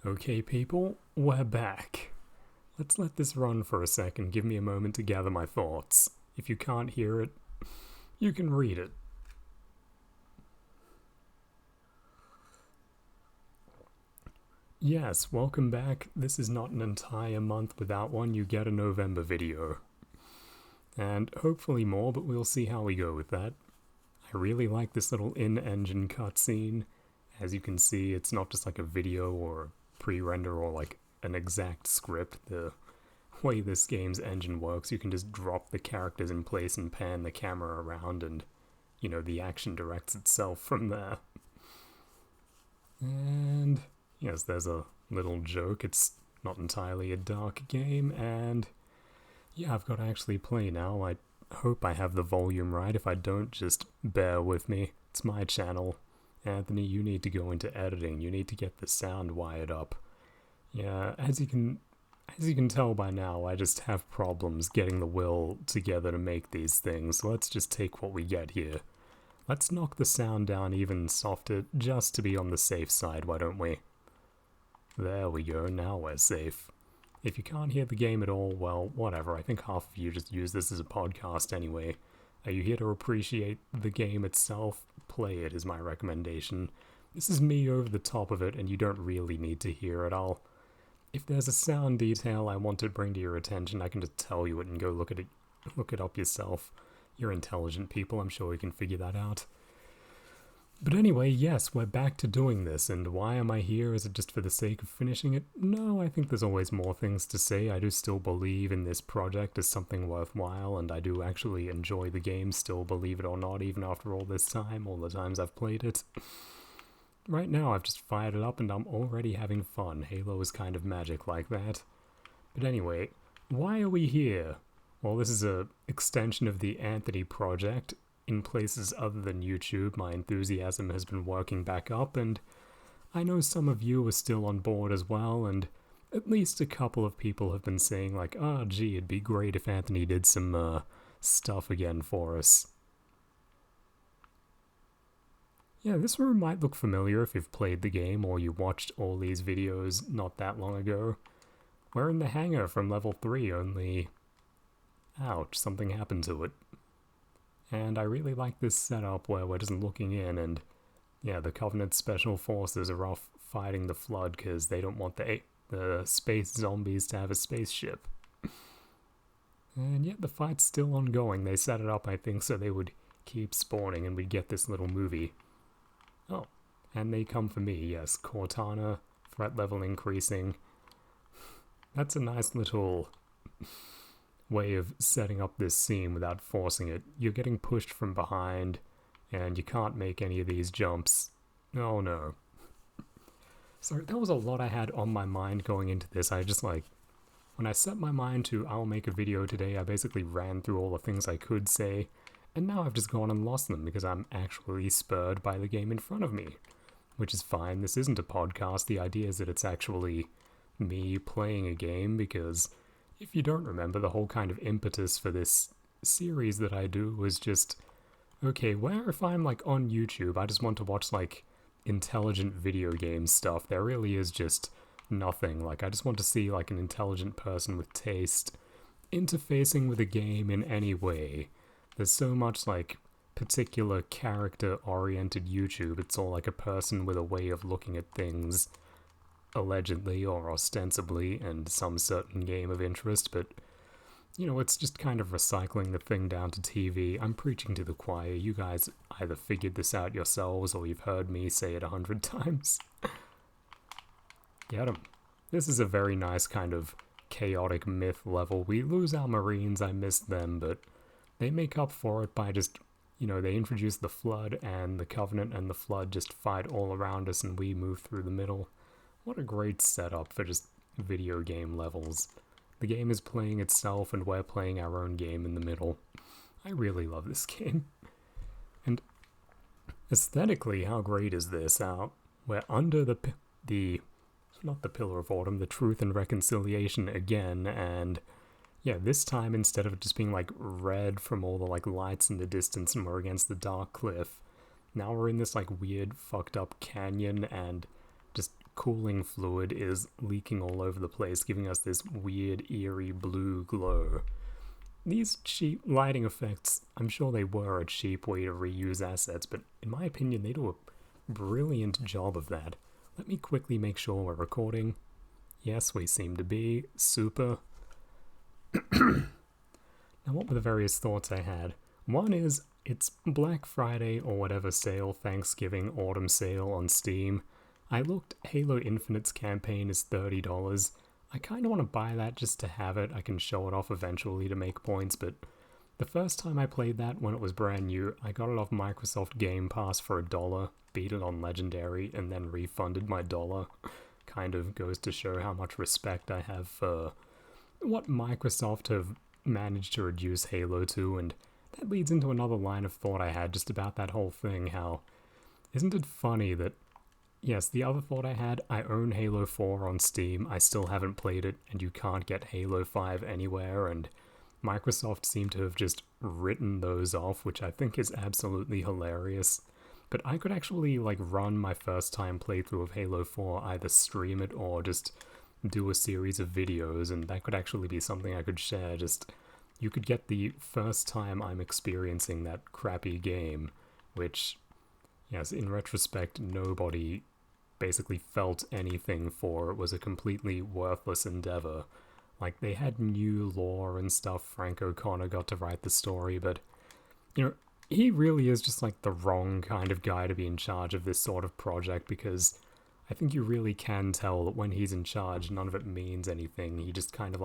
Okay, people, we're back. Let's let this run for a second. Give me a moment to gather my thoughts. If you can't hear it, you can read it. Yes, welcome back. This is not an entire month without one. You get a November video. And hopefully more, but we'll see how we go with that. I really like this little in-engine cutscene. As you can see, it's not just like a video or a pre-render or like an exact script. The way this game's engine works, you can just drop the characters in place and pan the camera around and, the action directs itself from there. And yes, there's a little joke. It's not entirely a dark game, and yeah, I've got to actually play now. I hope I have the volume right. If I don't, just bear with me. It's my channel. Anthony, you need to go into editing. You need to get the sound wired up. Yeah, as you can tell by now, I just have problems getting the will together to make these things. So let's just take what we get here. Let's knock the sound down even softer, just to be on the safe side, why don't we? There we go, now we're safe. If you can't hear the game at all, well, whatever. I think half of you just use this as a podcast anyway. Are you here to appreciate the game itself? Play it is my recommendation. This is me over the top of it, and you don't really need to hear it all. If there's a sound detail I want to bring to your attention, I can just tell you it and go look it up yourself. You're intelligent people, I'm sure you can figure that out. But anyway, yes, we're back to doing this, and why am I here? Is it just for the sake of finishing it? No, I think there's always more things to say. I do still believe in this project as something worthwhile, and I do actually enjoy the game, still believe it or not, even after all this time, all the times I've played it. Right now, I've just fired it up and I'm already having fun. Halo is kind of magic like that. But anyway, why are we here? Well, this is an extension of the Anthony project. In places other than YouTube, my enthusiasm has been working back up, and I know some of you are still on board as well, and at least a couple of people have been saying like, gee, it'd be great if Anthony did some stuff again for us. Yeah, this room might look familiar if you've played the game or you watched all these videos not that long ago. We're in the hangar from level 3, only... ouch, something happened to it. And I really like this setup where we're just looking in and, yeah, the Covenant Special Forces are off fighting the Flood because they don't want the space zombies to have a spaceship. And yet the fight's still ongoing. They set it up, I think, so they would keep spawning and we'd get this little movie. Oh, and they come for me, yes. Cortana, threat level increasing. That's a nice little way of setting up this scene without forcing it. You're getting pushed from behind, and you can't make any of these jumps. Oh no. So that was a lot I had on my mind going into this. I just when I set my mind to I'll make a video today, I basically ran through all the things I could say, and now I've just gone and lost them because I'm actually spurred by the game in front of me. Which is fine, this isn't a podcast, the idea is that it's actually me playing a game, because if you don't remember, the whole kind of impetus for this series that I do was just, okay, where if I'm on YouTube, I just want to watch intelligent video game stuff, there really is just nothing. I just want to see an intelligent person with taste interfacing with a game in any way. There's so much particular character-oriented YouTube, it's all a person with a way of looking at things, allegedly or ostensibly, and some certain game of interest, but, it's just kind of recycling the thing down to TV. I'm preaching to the choir. You guys either figured this out yourselves or you've heard me say it 100 times. Get 'em. This is a very nice kind of chaotic myth level. We lose our Marines, I miss them, but they make up for it by just, they introduce the Flood, and the Covenant and the Flood just fight all around us and we move through the middle. What a great setup for just video game levels. The game is playing itself and we're playing our own game in the middle. I really love this game. And aesthetically, how great is this? We're under not the Pillar of Autumn, the Truth and Reconciliation again, and yeah, this time instead of it just being red from all the lights in the distance and we're against the dark cliff, now we're in this weird fucked up canyon and just cooling fluid is leaking all over the place, giving us this weird, eerie blue glow. These cheap lighting effects, I'm sure they were a cheap way to reuse assets, but in my opinion, they do a brilliant job of that. Let me quickly make sure we're recording. Yes, we seem to be. Super. Now, what were the various thoughts I had? One is, it's Black Friday or whatever sale, Thanksgiving, autumn sale on Steam. I looked, Halo Infinite's campaign is $30. I kind of want to buy that just to have it. I can show it off eventually to make points, but the first time I played that when it was brand new, I got it off Microsoft Game Pass for $1, beat it on Legendary, and then refunded my $1. Kind of goes to show how much respect I have for what Microsoft have managed to reduce Halo to, and that leads into another line of thought I had just about that whole thing, how isn't it funny that, yes, the other thought I had, I own Halo 4 on Steam, I still haven't played it, and you can't get Halo 5 anywhere, and Microsoft seem to have just written those off, which I think is absolutely hilarious. But I could actually, run my first time playthrough of Halo 4, either stream it or just do a series of videos, and that could actually be something I could share. Just, you could get the first time I'm experiencing that crappy game, which, yes, in retrospect, nobody basically felt anything for. It was a completely worthless endeavor. Like, they had new lore and stuff, Frank O'Connor got to write the story, but, he really is just, the wrong kind of guy to be in charge of this sort of project, because I think you really can tell that when he's in charge, none of it means anything. He just kind of,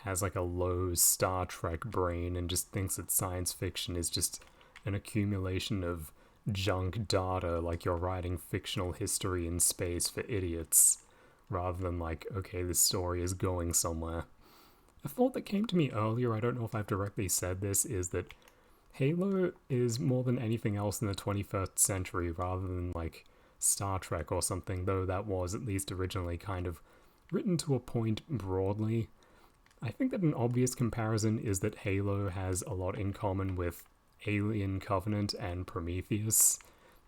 has, a low Star Trek brain and just thinks that science fiction is just an accumulation of junk data, like you're writing fictional history in space for idiots, rather than okay, this story is going somewhere. A thought that came to me earlier, I don't know if I've directly said this, is that Halo is more than anything else in the 21st century, rather than Star Trek or something, though that was at least originally kind of written to a point broadly. I think that an obvious comparison is that Halo has a lot in common with Alien Covenant and Prometheus.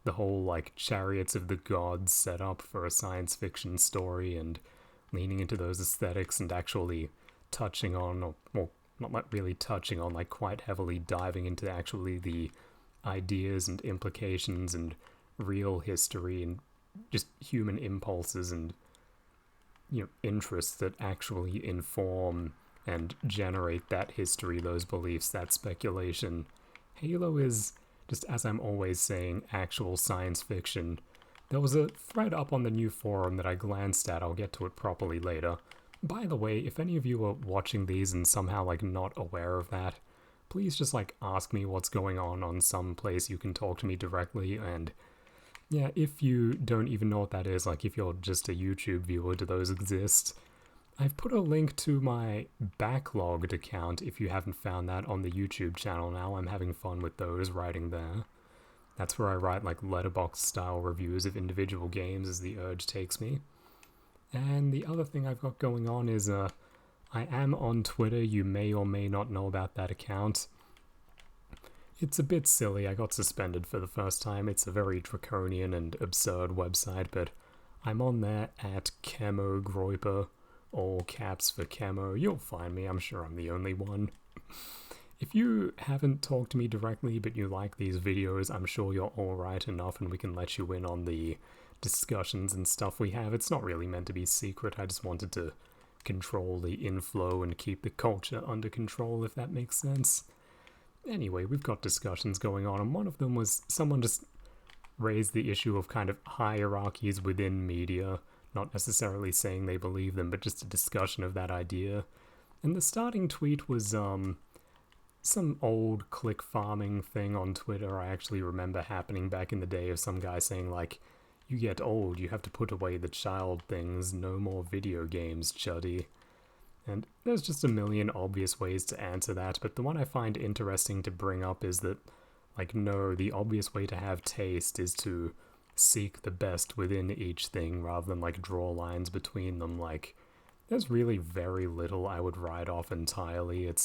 The whole, Chariots of the Gods setup for a science fiction story, and leaning into those aesthetics and actually touching on, or not really touching on, quite heavily diving into actually the ideas and implications and real history and just human impulses and, interests that actually inform and generate that history, those beliefs, that speculation. Halo is, just as I'm always saying, actual science fiction. There was a thread up on the new forum that I glanced at, I'll get to it properly later. By the way, if any of you are watching these and somehow, not aware of that, please just, ask me what's going on some place you can talk to me directly, and yeah, if you don't even know what that is, if you're just a YouTube viewer, do those exist? I've put a link to my backlogged account if you haven't found that on the YouTube channel now. I'm having fun with those, writing there. That's where I write, letterbox style reviews of individual games as the urge takes me. And the other thing I've got going on is, I am on Twitter. You may or may not know about that account. It's a bit silly. I got suspended for the first time. It's a very draconian and absurd website, but I'm on there at Chemo Groiper, all caps for Chemo. You'll find me. I'm sure I'm the only one. If you haven't talked to me directly, but you like these videos, I'm sure you're alright enough and we can let you in on the discussions and stuff we have. It's not really meant to be secret. I just wanted to control the inflow and keep the culture under control, if that makes sense. Anyway, we've got discussions going on, and one of them was someone just raised the issue of kind of hierarchies within media, not necessarily saying they believe them, but just a discussion of that idea. And the starting tweet was some old click farming thing on Twitter I actually remember happening back in the day, of some guy saying you get old, you have to put away the child things, no more video games, chuddy. And there's just a million obvious ways to answer that, but the one I find interesting to bring up is that, no, the obvious way to have taste is to seek the best within each thing rather than, draw lines between them. There's really very little I would write off entirely. It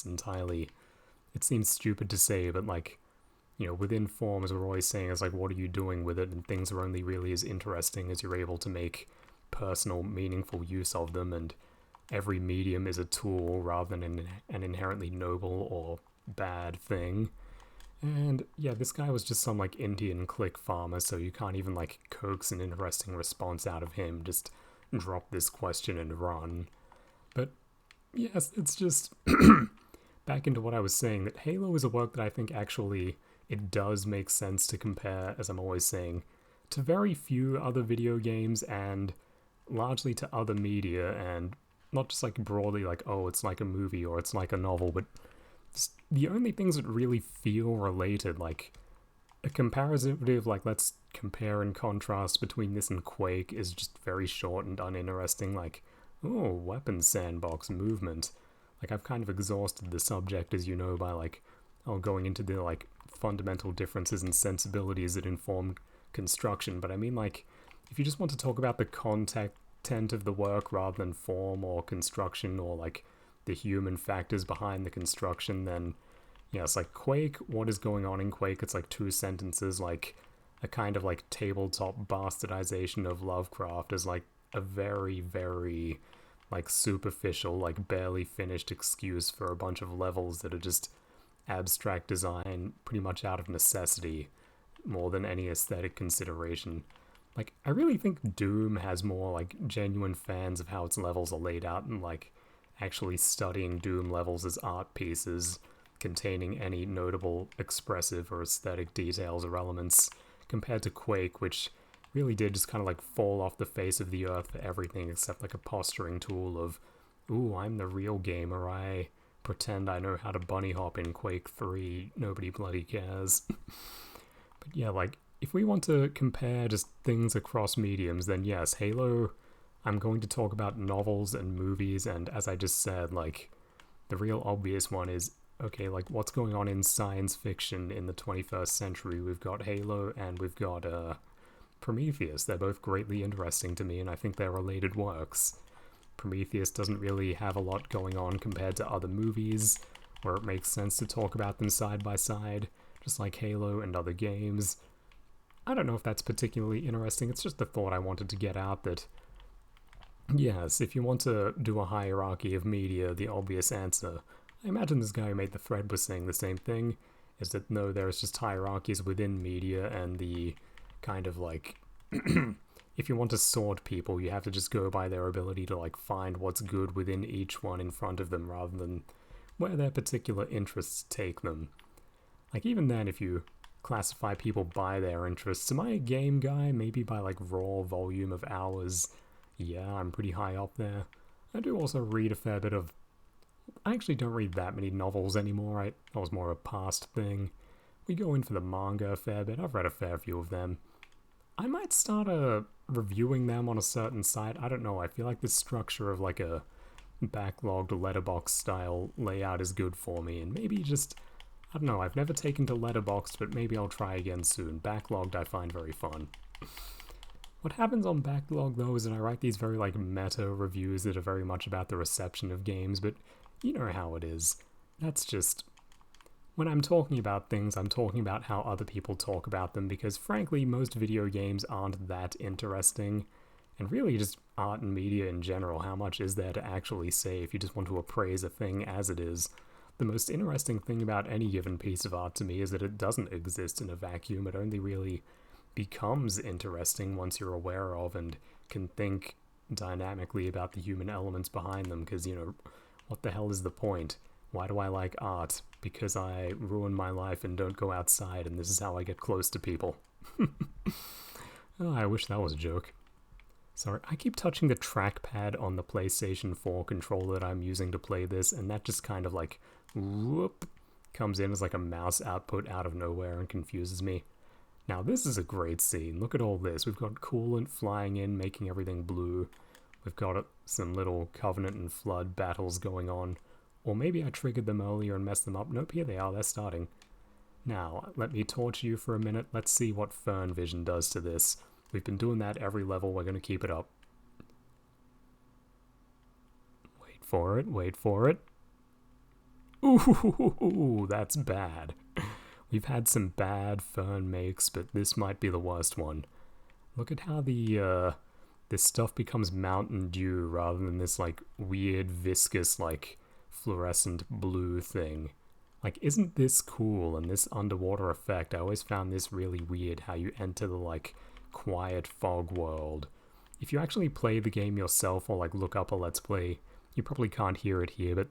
seems stupid to say, but, within forms, we're always saying, what are you doing with it? And things are only really as interesting as you're able to make personal, meaningful use of them, and every medium is a tool rather than an inherently noble or bad thing. And yeah, this guy was just some like Indian click farmer, so you can't even like coax an interesting response out of him. Just drop this question and run. But yes, it's just back into what I was saying, that Halo is a work that I think actually it does make sense to compare, as I'm always saying, to very few other video games and largely to other media, and not just like broadly like, oh, it's like a movie or it's like a novel, but the only things that really feel related, like a comparative, like let's compare and contrast between this and Quake, is just very short and uninteresting. Like, oh, weapons sandbox movement. Like, I've kind of exhausted the subject, as you know, by like, going into the like fundamental differences and sensibilities that inform construction. But I mean, like, if you just want to talk about the content of the work rather than form or construction or like the human factors behind the construction, then yeah, it's like Quake, what is going on in Quake? It's like 2 sentences, like a kind of like tabletop bastardization of Lovecraft as like a very, very like superficial, like barely finished excuse for a bunch of levels that are just abstract design pretty much out of necessity more than any aesthetic consideration. Like, I really think Doom has more like genuine fans of how its levels are laid out and like actually studying Doom levels as art pieces containing any notable expressive or aesthetic details or elements, compared to Quake, which really did just kind of like fall off the face of the earth for everything except like a posturing tool of, ooh, I'm the real gamer, I pretend I know how to bunny hop in Quake 3, nobody bloody cares. But yeah, like, if we want to compare just things across mediums, then yes, Halo, I'm going to talk about novels and movies, and as I just said, like, the real obvious one is, okay, like, what's going on in science fiction in the 21st century? We've got Halo and we've got Prometheus. They're both greatly interesting to me, and I think they're related works. Prometheus doesn't really have a lot going on compared to other movies, where it makes sense to talk about them side by side, just like Halo and other games. I don't know if that's particularly interesting, it's just the thought I wanted to get out that, yes, if you want to do a hierarchy of media, the obvious answer, I imagine this guy who made the thread was saying the same thing, is that no, there's just hierarchies within media, and the kind of like, if you want to sort people, you have to just go by their ability to like find what's good within each one in front of them rather than where their particular interests take them. Like, even then, if you classify people by their interests, am I a game guy? Maybe by like raw volume of hours. Yeah, I'm pretty high up there. I do also read a fair bit of... I actually don't read that many novels anymore. That was more a past thing. We go in for the manga a fair bit. I've read a fair few of them. I might start reviewing them on a certain site. I don't know. I feel like the structure of like a backlogged letterbox style layout is good for me, and maybe just... I don't know, I've never taken to Letterboxd, but maybe I'll try again soon. Backlogged I find very fun. What happens on Backlog, though, is that I write these very, like, meta reviews that are very much about the reception of games, but you know how it is. That's just... When I'm talking about things, I'm talking about how other people talk about them, because frankly, most video games aren't that interesting. And really, just art and media in general, how much is there to actually say if you just want to appraise a thing as it is? The most interesting thing about any given piece of art to me is that it doesn't exist in a vacuum. It only really becomes interesting once you're aware of and can think dynamically about the human elements behind them, because, you know, what the hell is the point? Why do I like art? Because I ruin my life and don't go outside, and this is how I get close to people. Oh, I wish that was a joke. Sorry, I keep touching the trackpad on the PlayStation 4 controller that I'm using to play this, and that just kind of like, whoop, comes in as like a mouse output out of nowhere and confuses me. Now this is a great scene. Look at all this. We've got coolant flying in, making everything blue. We've got some little Covenant and Flood battles going on. Or maybe I triggered them earlier and messed them up. Nope, here they are, they're starting. Now, let me torture you for a minute. Let's see what Fern Vision does to this. We've been doing that every level, we're going to keep it up. Wait for it, wait for it. Ooh, that's bad. We've had some bad Fern makes, but this might be the worst one. Look at how the this stuff becomes Mountain Dew rather than this like weird viscous like fluorescent blue thing. Like, isn't this cool? And this underwater effect, I always found this really weird, how you enter the like quiet fog world. If you actually play the game yourself or like look up a let's play, you probably can't hear it here, but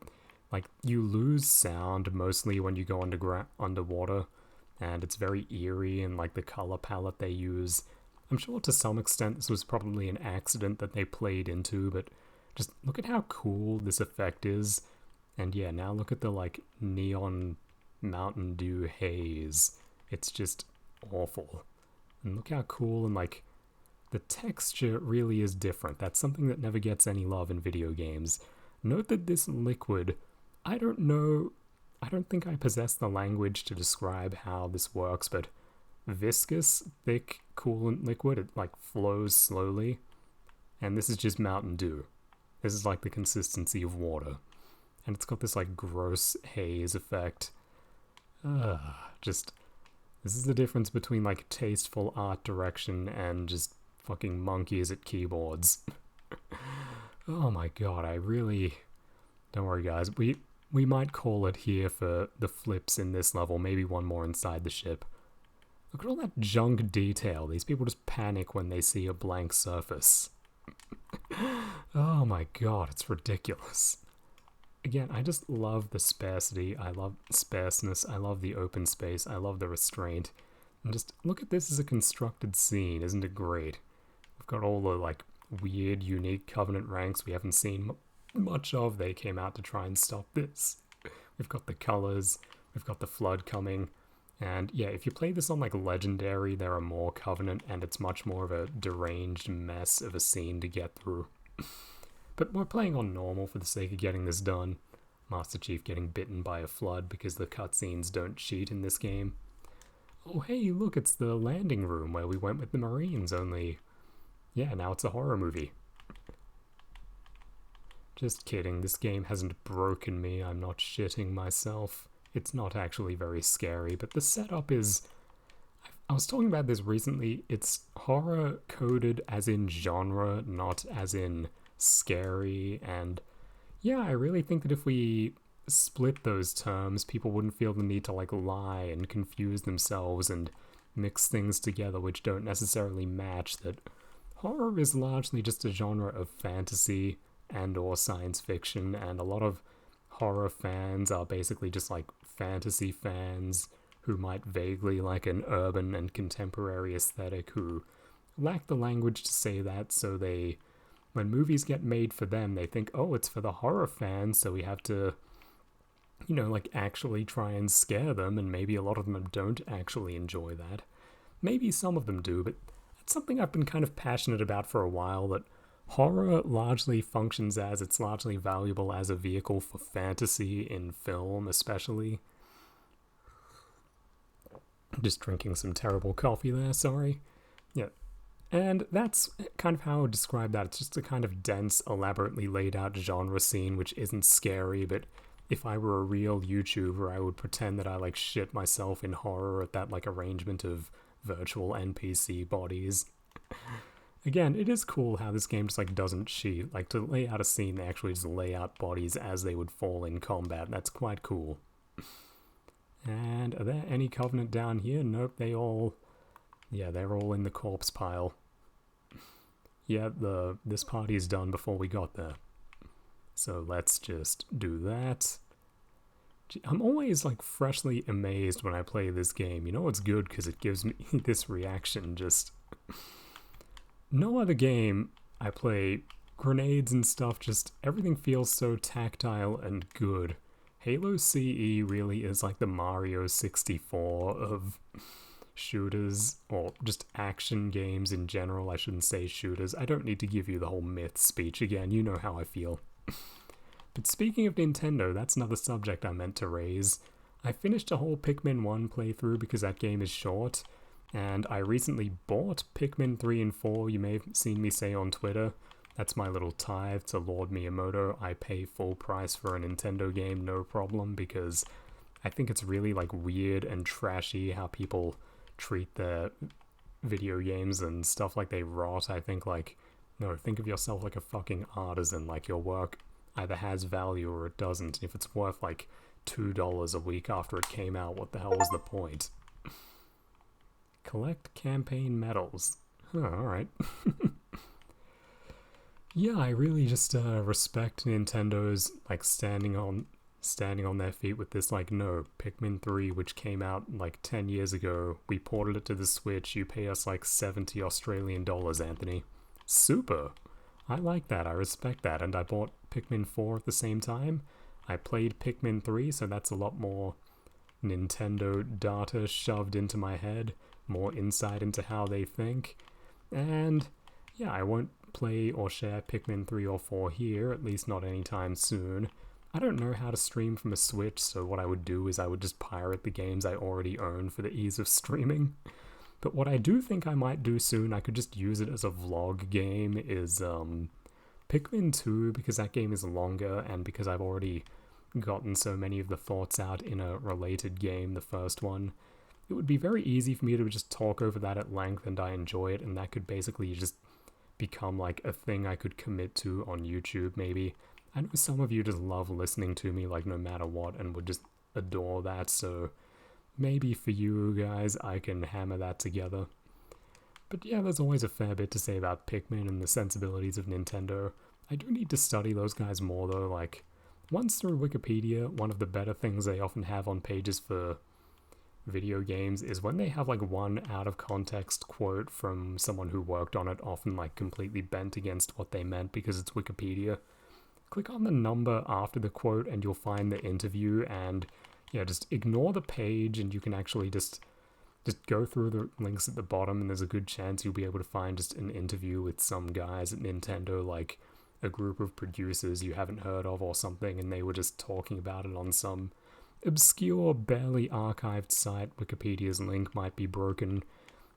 like you lose sound mostly when you go underwater, and it's very eerie, and like the color palette they use, I'm sure to some extent this was probably an accident that they played into, but just look at how cool this effect is. And yeah, now look at the like neon Mountain Dew haze. It's just awful. And look how cool, and like the texture really is different. That's something that never gets any love in video games. Note that this liquid, I don't think I possess the language to describe how this works, but viscous, thick, coolant liquid, it like flows slowly. And this is just Mountain Dew. This is like the consistency of water. And it's got this like gross haze effect. Just, this is the difference between like tasteful art direction and just fucking monkeys at keyboards. Oh my god, I really... Don't worry guys, we might call it here for the flips in this level, maybe one more inside the ship. Look at all that junk detail. These people just panic when they see a blank surface. Oh my god, it's ridiculous. Again, I just love the sparsity, I love sparseness, I love the open space, I love the restraint. And just look at this as a constructed scene, isn't it great? We've got all the like weird, unique Covenant ranks we haven't seen much of. They came out to try and stop this. We've got the colors, we've got the flood coming. And yeah, if you play this on like Legendary, there are more Covenant, and it's much more of a deranged mess of a scene to get through. But we're playing on normal for the sake of getting this done. Master Chief getting bitten by a flood because the cutscenes don't cheat in this game. Oh hey, look, it's the landing room where we went with the Marines, only... yeah, now it's a horror movie. Just kidding, this game hasn't broken me, I'm not shitting myself. It's not actually very scary, but the setup is... I was talking about this recently, it's horror coded as in genre, not as in scary, and yeah, I really think that if we split those terms, people wouldn't feel the need to like lie and confuse themselves and mix things together which don't necessarily match, that horror is largely just a genre of fantasy and or science fiction, and a lot of horror fans are basically just like fantasy fans who might vaguely like an urban and contemporary aesthetic, who lack the language to say that, so they... when movies get made for them, they think, oh, it's for the horror fans, so we have to, you know, like actually try and scare them, and maybe a lot of them don't actually enjoy that. Maybe some of them do, but that's something I've been kind of passionate about for a while, that horror largely functions as, it's largely valuable as a vehicle for fantasy in film, especially. Just drinking some terrible coffee there, sorry. Yeah. And that's kind of how I would describe that. It's just a kind of dense, elaborately laid out genre scene which isn't scary, but if I were a real YouTuber, I would pretend that I like shit myself in horror at that like arrangement of virtual NPC bodies. Again, it is cool how this game just like doesn't cheat. Like to lay out a scene, they actually just lay out bodies as they would fall in combat. That's quite cool. And are there any Covenant down here? Nope, they all... yeah, they're all in the corpse pile. Yeah, this party is done before we got there. So let's just do that. I'm always like freshly amazed when I play this game. You know what's good? Because it gives me this reaction. Just no other game I play, grenades and stuff, just everything feels so tactile and good. Halo CE really is like the Mario 64 of shooters, or just action games in general. I shouldn't say shooters. I don't need to give you the whole myth speech again. You know how I feel. But speaking of Nintendo, that's another subject I meant to raise. I finished a whole Pikmin 1 playthrough because that game is short, and I recently bought Pikmin 3 and 4. You may have seen me say on Twitter. That's my little tithe to Lord Miyamoto. I pay full price for a Nintendo game, no problem, because I think it's really like weird and trashy how people treat their video games and stuff, like they rot. I think like No, think of yourself like a fucking artisan, like your work either has value or it doesn't. If it's worth like $2 a week after it came out, what the hell was the point? Collect campaign medals. Huh, alright. Yeah, I really just respect Nintendo's like standing on their feet with this, like, no, Pikmin 3, which came out like 10 years ago, we ported it to the Switch, you pay us like 70 Australian dollars, Anthony. Super. I like that, I respect that, and I bought Pikmin 4 at the same time. I played Pikmin 3, so that's a lot more Nintendo data shoved into my head, more insight into how they think, and yeah, I won't play or share Pikmin 3 or 4 here, at least not anytime soon. I don't know how to stream from a Switch, so what I would do is I would just pirate the games I already own for the ease of streaming. But what I do think I might do soon, I could just use it as a vlog game, is Pikmin 2, because that game is longer, and because I've already gotten so many of the thoughts out in a related game, the first one. It would be very easy for me to just talk over that at length, and I enjoy it, and that could basically just become like a thing I could commit to on YouTube, maybe. I know some of you just love listening to me, like, no matter what, and would just adore that, so maybe for you guys I can hammer that together. But yeah, there's always a fair bit to say about Pikmin and the sensibilities of Nintendo. I do need to study those guys more, though. Like, once through Wikipedia, one of the better things they often have on pages for video games is when they have like one out of context quote from someone who worked on it, often like completely bent against what they meant because it's Wikipedia. Click on the number after the quote and you'll find the interview, and yeah, just ignore the page and you can actually just go through the links at the bottom, and there's a good chance you'll be able to find just an interview with some guys at Nintendo, like a group of producers you haven't heard of or something, and they were just talking about it on some obscure, barely archived site. Wikipedia's link might be broken.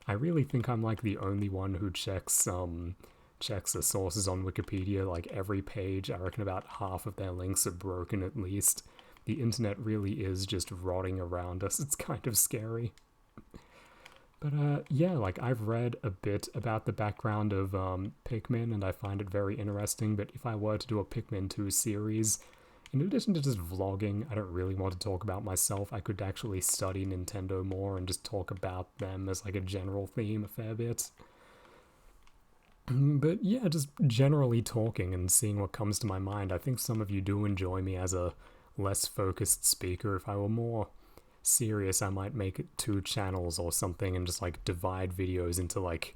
I really think I'm like the only one who checks the sources on Wikipedia, like every page. I reckon about half of their links are broken at least. The internet really is just rotting around us. It's kind of scary. But yeah, like I've read a bit about the background of Pikmin, and I find it very interesting, but if I were to do a Pikmin 2 series, in addition to just vlogging, I don't really want to talk about myself. I could actually study Nintendo more and just talk about them as like a general theme a fair bit. But yeah, just generally talking and seeing what comes to my mind. I think some of you do enjoy me as a less focused speaker. If I were more serious, I might make it 2 channels or something and just like divide videos into like,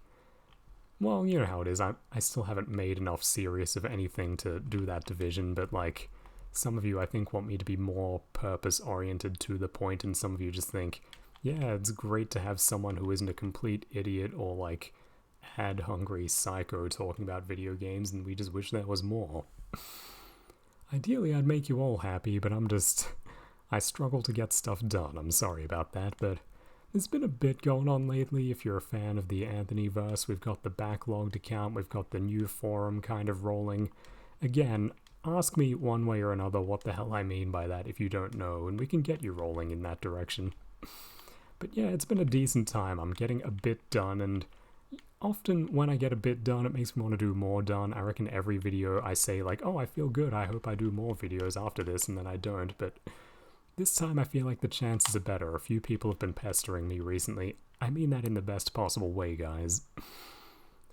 well, you know how it is. I still haven't made enough serious of anything to do that division, but like some of you I think want me to be more purpose oriented, to the point, and some of you just think, yeah, it's great to have someone who isn't a complete idiot or like ad hungry psycho talking about video games, and we just wish there was more. Ideally I'd make you all happy, but I struggle to get stuff done. I'm sorry about that, but there's been a bit going on lately. If you're a fan of the Anthonyverse, we've got the backlogged account, we've got the new forum kind of rolling. Again, ask me one way or another what the hell I mean by that if you don't know, and we can get you rolling in that direction. But yeah, it's been a decent time. I'm getting a bit done, and often when I get a bit done, it makes me want to do more done. I reckon every video I say like, oh, I feel good, I hope I do more videos after this, and then I don't, but this time I feel like the chances are better. A few people have been pestering me recently. I mean that in the best possible way, guys.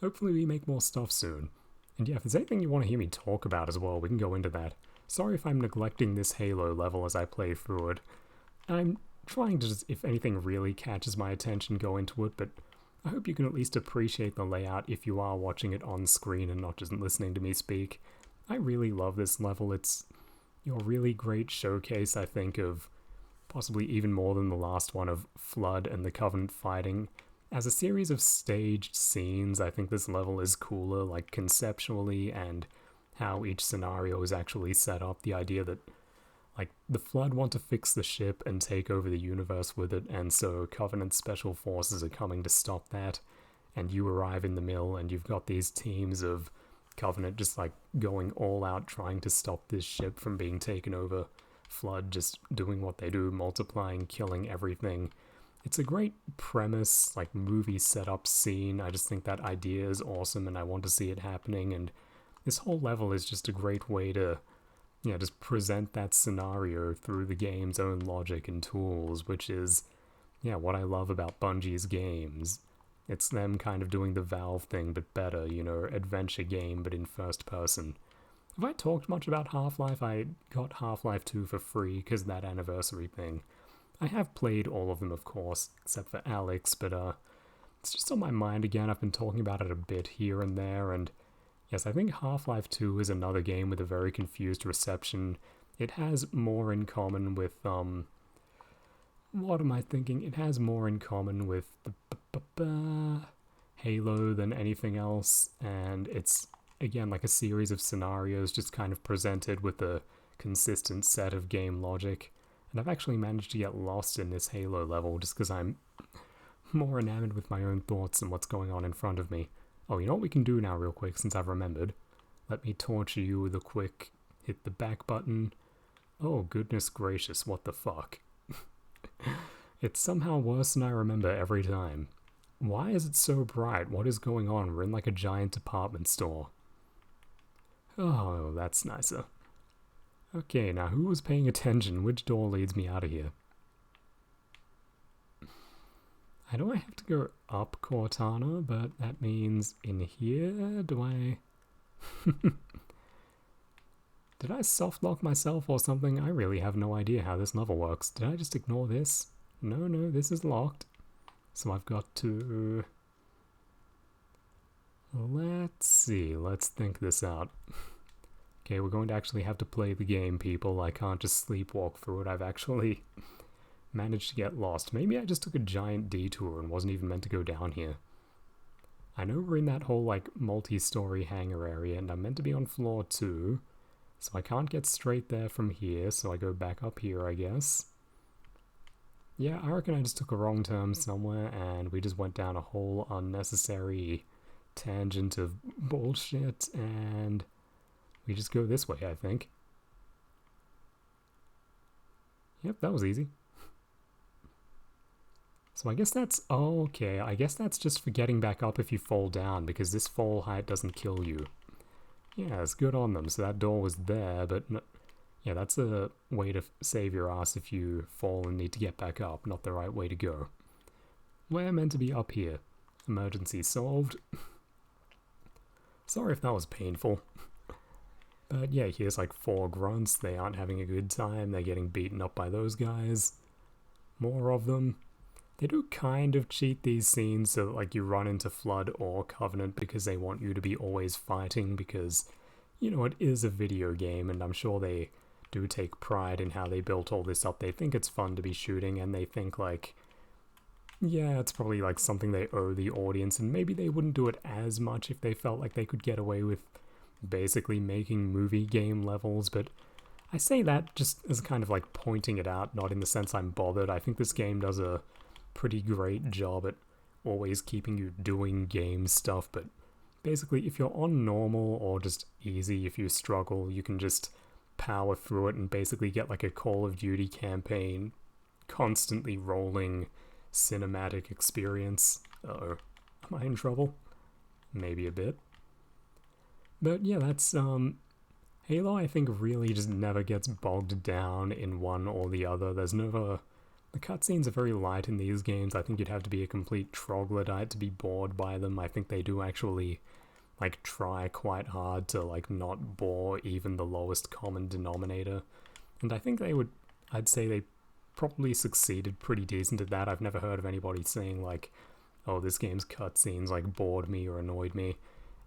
Hopefully we make more stuff soon. And yeah, if there's anything you want to hear me talk about as well, we can go into that. Sorry if I'm neglecting this Halo level as I play through it. I'm trying to just, if anything really catches my attention, go into it, but I hope you can at least appreciate the layout if you are watching it on screen and not just listening to me speak. I really love this level. It's your really great showcase, I think, of possibly even more than the last one, of Flood and the Covenant fighting. As a series of staged scenes, I think this level is cooler, like conceptually, and how each scenario is actually set up. The idea that, like, the Flood want to fix the ship and take over the universe with it, and so Covenant special forces are coming to stop that, and you arrive in the mill, and you've got these teams of Covenant just like going all out trying to stop this ship from being taken over. Flood just doing what they do, multiplying, killing everything. it's a great premise, like movie setup scene. I just think that idea is awesome and I want to see it happening. And this whole level is just a great way to, just present that scenario through the game's own logic and tools, which is, what I love about Bungie's games. It's them kind of doing the Valve thing, but better, adventure game, but in first person. Have I talked much about Half-Life? I got Half-Life 2 for free because of that anniversary thing. I have played all of them, of course, except for Alex, but it's just on my mind again. I've been talking about it a bit here and there, and yes, I think Half-Life 2 is another game with a very confused reception. It has more in common with, what am I thinking? It has more in common with Halo than anything else, and it's, again, like a series of scenarios just kind of presented with a consistent set of game logic. And I've actually managed to get lost in this Halo level just because I'm more enamored with my own thoughts and what's going on in front of me. Oh, you know what we can do now real quick since I've remembered? Let me torture you with a quick hit the back button. Oh, goodness gracious, what the fuck? It's somehow worse than I remember every time. Why is it so bright? What is going on? We're in like a giant department store. Oh, that's nicer. Okay, now who was paying attention? Which door leads me out of here? I know I have to go up Cortana, but that means in here? Do I... Did I softlock myself or something? I really have no idea how this level works. Did I just ignore this? No, this is locked. So I've got to... Let's see, let's think this out. Okay, we're going to actually have to play the game, people. I can't just sleepwalk through it. I've actually managed to get lost. Maybe I just took a giant detour and wasn't even meant to go down here. I know we're in that whole, like, multi-story hangar area, and I'm meant to be on floor 2, so I can't get straight there from here, so I go back up here, I guess. Yeah, I reckon I just took a wrong turn somewhere, and we just went down a whole unnecessary tangent of bullshit, and... we just go this way, I think. Yep, that was easy. So I guess that's... oh, okay, I guess that's just for getting back up if you fall down, because this fall height doesn't kill you. Yeah, it's good on them. So that door was there, but... no, yeah, that's a way to save your ass if you fall and need to get back up. Not the right way to go. We're meant to be up here. Emergency solved. Sorry if that was painful. But yeah, here's like 4 grunts. They aren't having a good time. They're getting beaten up by those guys. More of them. They do kind of cheat these scenes so that like you run into Flood or Covenant because they want you to be always fighting because, it is a video game and I'm sure they do take pride in how they built all this up. They think it's fun to be shooting and they think like, yeah, it's probably like something they owe the audience and maybe they wouldn't do it as much if they felt like they could get away with basically making movie game levels, but I say that just as kind of like pointing it out, not in the sense I'm bothered. I think this game does a pretty great job at always keeping you doing game stuff, but basically if you're on normal or just easy, if you struggle, you can just power through it and basically get like a Call of Duty campaign, constantly rolling cinematic experience. Uh-oh, am I in trouble? Maybe a bit. But yeah, that's, Halo I think really just never gets bogged down in one or the other. There's never... the cutscenes are very light in these games. I think you'd have to be a complete troglodyte to be bored by them. I think they do actually, like, try quite hard to, like, not bore even the lowest common denominator. And I think they would... I'd say they probably succeeded pretty decent at that. I've never heard of anybody saying, like, oh, this game's cutscenes, like, bored me or annoyed me.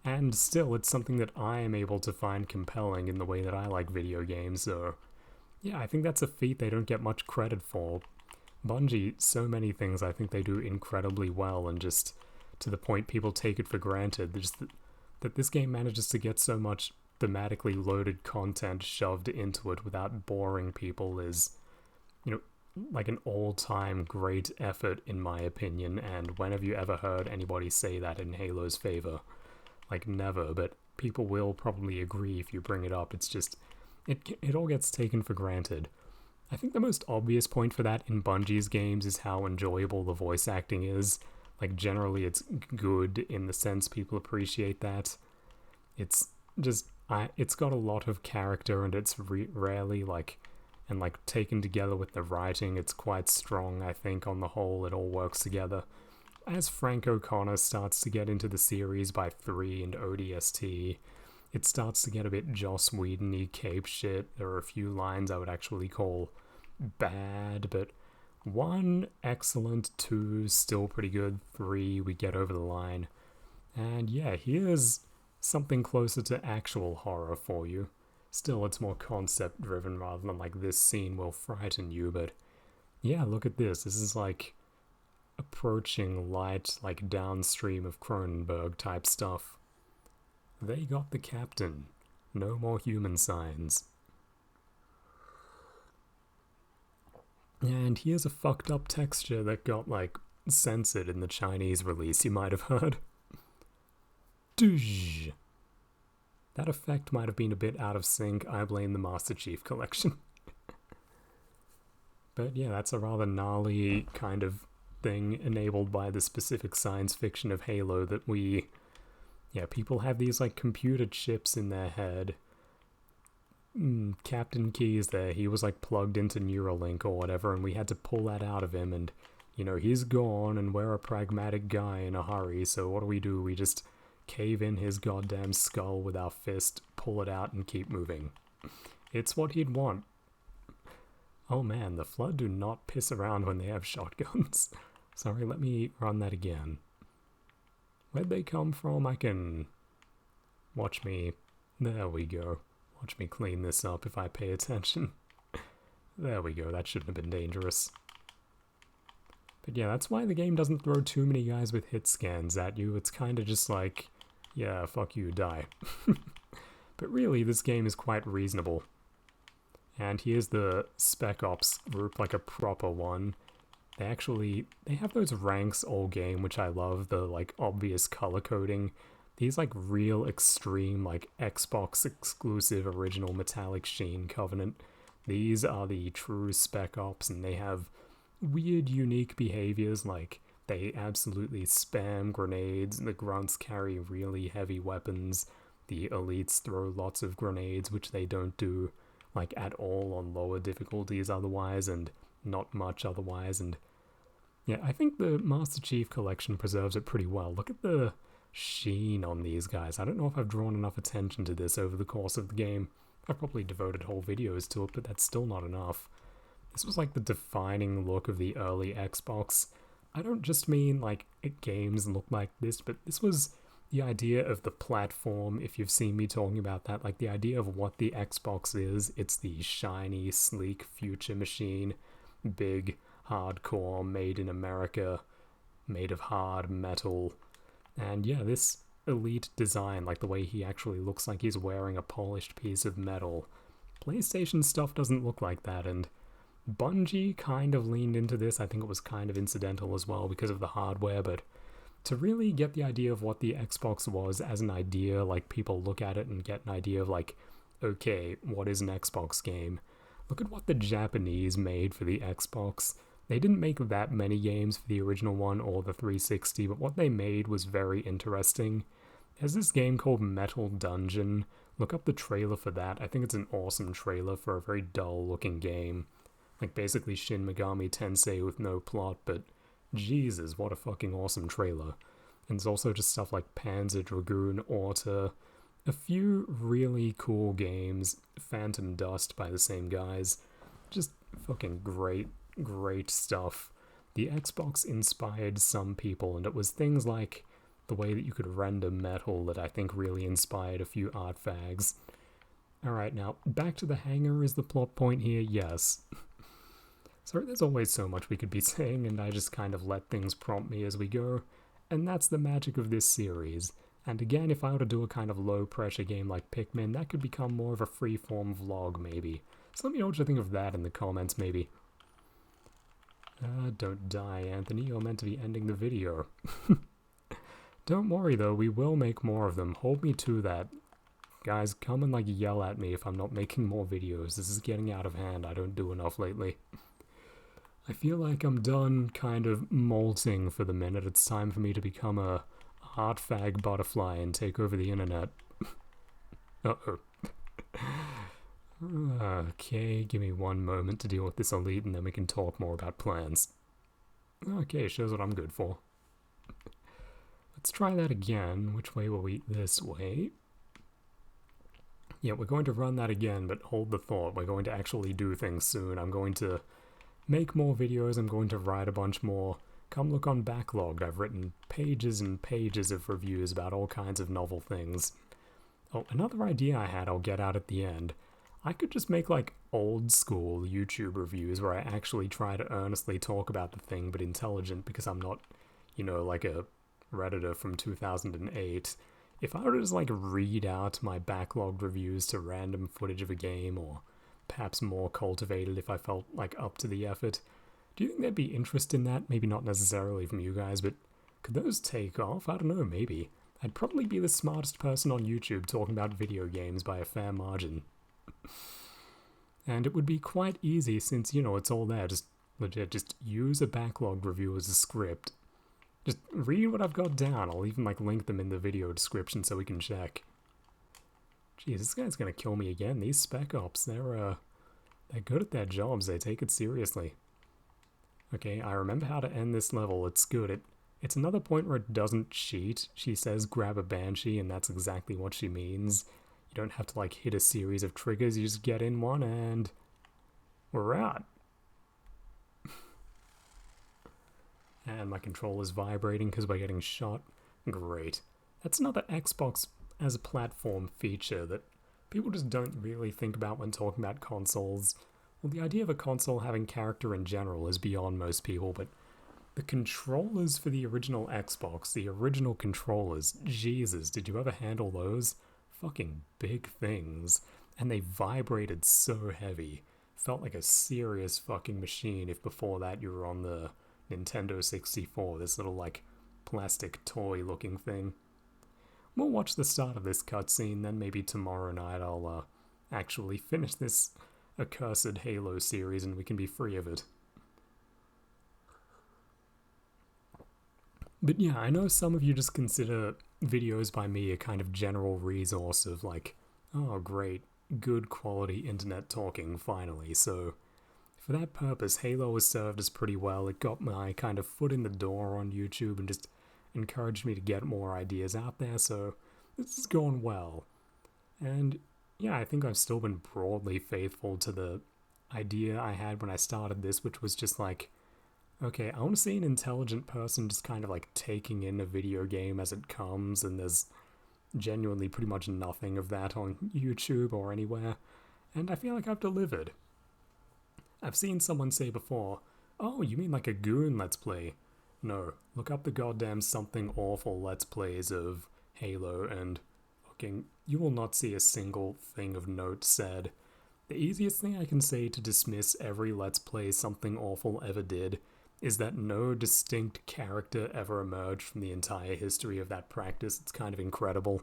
And still, it's something that I am able to find compelling in the way that I like video games, so... yeah, I think that's a feat they don't get much credit for. Bungie, so many things I think they do incredibly well, and just to the point people take it for granted. Just that this game manages to get so much thematically loaded content shoved into it without boring people is, like an all-time great effort in my opinion, and when have you ever heard anybody say that in Halo's favor? Like, never, but people will probably agree if you bring it up. It's just, it all gets taken for granted. I think the most obvious point for that in Bungie's games is how enjoyable the voice acting is. Like, generally, it's good in the sense people appreciate that. It's just, it's got a lot of character, and it's rarely, like, and, like, taken together with the writing, it's quite strong, I think, on the whole. It all works together. As Frank O'Connor starts to get into the series by 3 and ODST, it starts to get a bit Joss Whedon-y cape shit. There are a few lines I would actually call bad, but 1, excellent, 2, still pretty good, 3, we get over the line. And yeah, here's something closer to actual horror for you. Still, it's more concept driven rather than like this scene will frighten you, but yeah, look at this. This is like approaching light, like downstream of Cronenberg type stuff. They got the captain. No more human signs. And here's a fucked up texture that got, like, censored in the Chinese release, you might have heard. Doosh. That effect might have been a bit out of sync. I blame the Master Chief Collection. But yeah, that's a rather gnarly kind of thing enabled by the specific science fiction of Halo that people have these, like, computer chips in their head. Captain Key's there, he was like plugged into Neuralink or whatever, and we had to pull that out of him, and he's gone, and we're a pragmatic guy in a hurry, so what do? We just cave in his goddamn skull with our fist, pull it out, and keep moving. It's what he'd want. Oh man, the Flood do not piss around when they have shotguns. Sorry, let me run that again. Where'd they come from? I can... Watch me. There we go. Watch me clean this up if I pay attention. There we go, that shouldn't have been dangerous. But yeah, that's why the game doesn't throw too many guys with hit scans at you. It's kind of just like, yeah, fuck you, die. But really, this game is quite reasonable. And here's the Spec Ops group, like a proper one. They have those ranks all game, which I love, the, like, obvious color coding. These, like, real extreme, like, Xbox exclusive original metallic sheen Covenant. These are the true Spec Ops, and they have weird, unique behaviors, like, they absolutely spam grenades, the grunts carry really heavy weapons, the elites throw lots of grenades, which they don't do, like, at all on lower difficulties otherwise, and not much otherwise, and yeah, I think the Master Chief Collection preserves it pretty well. Look at the sheen on these guys. I don't know if I've drawn enough attention to this over the course of the game. I've probably devoted whole videos to it, but that's still not enough. This was like the defining look of the early Xbox. I don't just mean like games look like this, but this was the idea of the platform. If you've seen me talking about that, like the idea of what the Xbox is, it's the shiny, sleek future machine, big, hardcore, made in America, made of hard metal. And yeah, this elite design, like the way he actually looks like he's wearing a polished piece of metal. PlayStation stuff doesn't look like that, and Bungie kind of leaned into this. I think it was kind of incidental as well because of the hardware, but to really get the idea of what the Xbox was as an idea, like people look at it and get an idea of like, okay, what is an Xbox game? Look at what the Japanese made for the Xbox. They didn't make that many games for the original one or the 360, but what they made was very interesting. There's this game called Metal Dungeon. Look up the trailer for that. I think it's an awesome trailer for a very dull-looking game. Like basically Shin Megami Tensei with no plot, but Jesus, what a fucking awesome trailer. And there's also just stuff like Panzer Dragoon, Orta, a few really cool games, Phantom Dust by the same guys. Just fucking great stuff. The Xbox inspired some people, and it was things like the way that you could render metal that I think really inspired a few art fags. Alright, now, back to the hangar is the plot point here, yes. Sorry, there's always so much we could be saying, and I just kind of let things prompt me as we go, and that's the magic of this series. And again, if I were to do a kind of low-pressure game like Pikmin, that could become more of a free-form vlog, maybe. So let me know what you think of that in the comments, maybe. Don't die, Anthony. You're meant to be ending the video. Don't worry, though. We will make more of them. Hold me to that. Guys, come and yell at me if I'm not making more videos. This is getting out of hand. I don't do enough lately. I feel like I'm done kind of molting for the minute. It's time for me to become a art fag butterfly and take over the internet. Uh-oh. Okay, give me one moment to deal with this elite and then we can talk more about plans. Okay, shows what I'm good for. Let's try that again. Which way will we? This way. Yeah, we're going to run that again, but hold the thought. We're going to actually do things soon. I'm going to make more videos. I'm going to write a bunch more. Come look on Backlogged. I've written pages and pages of reviews about all kinds of novel things. Oh, another idea I had I'll get out at the end. I could just make old school YouTube reviews where I actually try to earnestly talk about the thing, but intelligent, because I'm not, like a Redditor from 2008. If I were to just read out my backlogged reviews to random footage of a game, or perhaps more cultivated if I felt up to the effort, do you think there'd be interest in that? Maybe not necessarily from you guys, but could those take off? I don't know, maybe. I'd probably be the smartest person on YouTube talking about video games by a fair margin. And it would be quite easy since, it's all there. Just legit, just use a backlogged review as a script. Just read what I've got down. I'll even link them in the video description so we can check. Jeez, this guy's gonna kill me again. These spec ops, they're good at their jobs. They take it seriously. Okay, I remember how to end this level. It's good. It's another point where it doesn't cheat. She says grab a banshee, and that's exactly what she means. You don't have to hit a series of triggers. You just get in one and we're out. And my controller's vibrating because we're getting shot. Great. That's another Xbox as a platform feature that people just don't really think about when talking about consoles. Well, the idea of a console having character in general is beyond most people, but the controllers for the original Xbox, the original controllers, Jesus, did you ever handle those? Fucking big things. And they vibrated so heavy. Felt like a serious fucking machine if before that you were on the Nintendo 64, this little plastic toy looking thing. We'll watch the start of this cutscene, then maybe tomorrow night I'll actually finish this accursed Halo series and we can be free of it. But yeah, I know some of you just consider videos by me a kind of general resource of oh great, good quality internet talking finally, so for that purpose, Halo has served us pretty well. It got my kind of foot in the door on YouTube and just encouraged me to get more ideas out there, so this is going well. And yeah, I think I've still been broadly faithful to the idea I had when I started this, which was just okay, I want to see an intelligent person just kind of taking in a video game as it comes, and there's genuinely pretty much nothing of that on YouTube or anywhere, and I feel like I've delivered. I've seen someone say before, oh, you mean a goon Let's Play? No, look up the goddamn Something Awful Let's Plays of Halo and fucking, you will not see a single thing of note said. The easiest thing I can say to dismiss every Let's Play Something Awful ever did is that no distinct character ever emerged from the entire history of that practice. It's kind of incredible.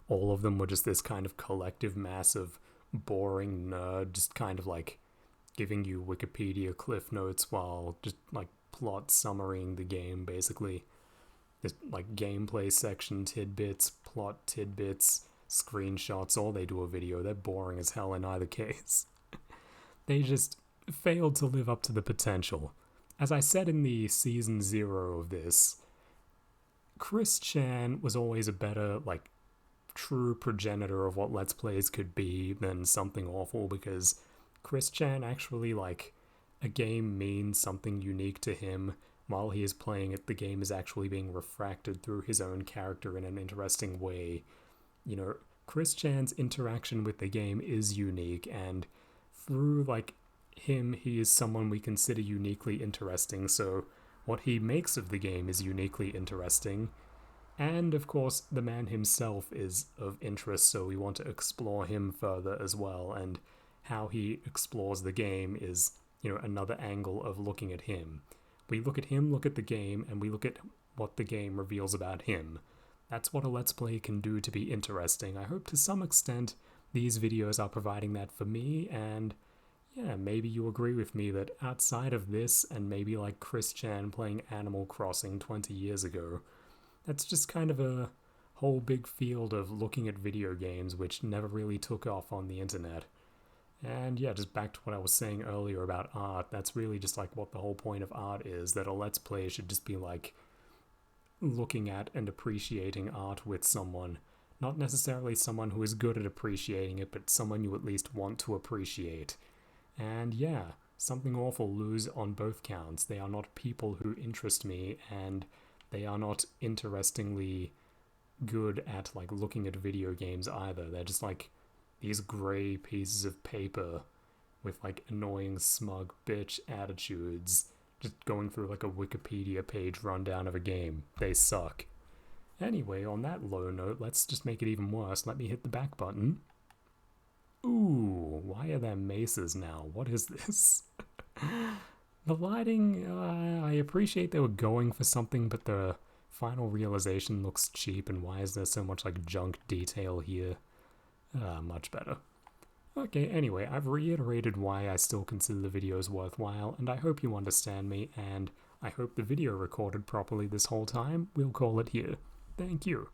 All of them were just this kind of collective mass of boring nerd, just kind of giving you Wikipedia cliff notes while just plot summarying the game, basically. Just gameplay section tidbits, plot tidbits, screenshots, all they do a video. They're boring as hell in either case. They just failed to live up to the potential. As I said in the Season 0 of this, Chris Chan was always a better, true progenitor of what Let's Plays could be than Something Awful, because Chris Chan actually, a game means something unique to him. While he is playing it, the game is actually being refracted through his own character in an interesting way. Chris Chan's interaction with the game is unique, and through, him, he is someone we consider uniquely interesting, so what he makes of the game is uniquely interesting. And, of course, the man himself is of interest, so we want to explore him further as well, and how he explores the game is, another angle of looking at him. We look at him, look at the game, and we look at what the game reveals about him. That's what a Let's Play can do to be interesting. I hope to some extent these videos are providing that for me, and yeah, maybe you agree with me that outside of this and maybe like Chris Chan playing Animal Crossing 20 years ago, that's just kind of a whole big field of looking at video games which never really took off on the internet. And yeah, just back to what I was saying earlier about art, that's really just like what the whole point of art is, that a Let's Play should just be like looking at and appreciating art with someone. Not necessarily someone who is good at appreciating it, but someone you at least want to appreciate. And yeah, something awful lose on both counts. They are not people who interest me, and they are not interestingly good at like looking at video games either. They're just like these grey pieces of paper with like annoying smug bitch attitudes, just going through like a Wikipedia page rundown of a game. They suck. Anyway, on that low note, let's just make it even worse. Let me hit the back button. Ooh, why are there maces now? What is this? The lighting, I appreciate they were going for something, but the final realization looks cheap, and why is there so much like junk detail here? Much better. Okay, anyway, I've reiterated why I still consider the videos worthwhile, and I hope you understand me, and I hope the video recorded properly this whole time. We'll call it here. Thank you.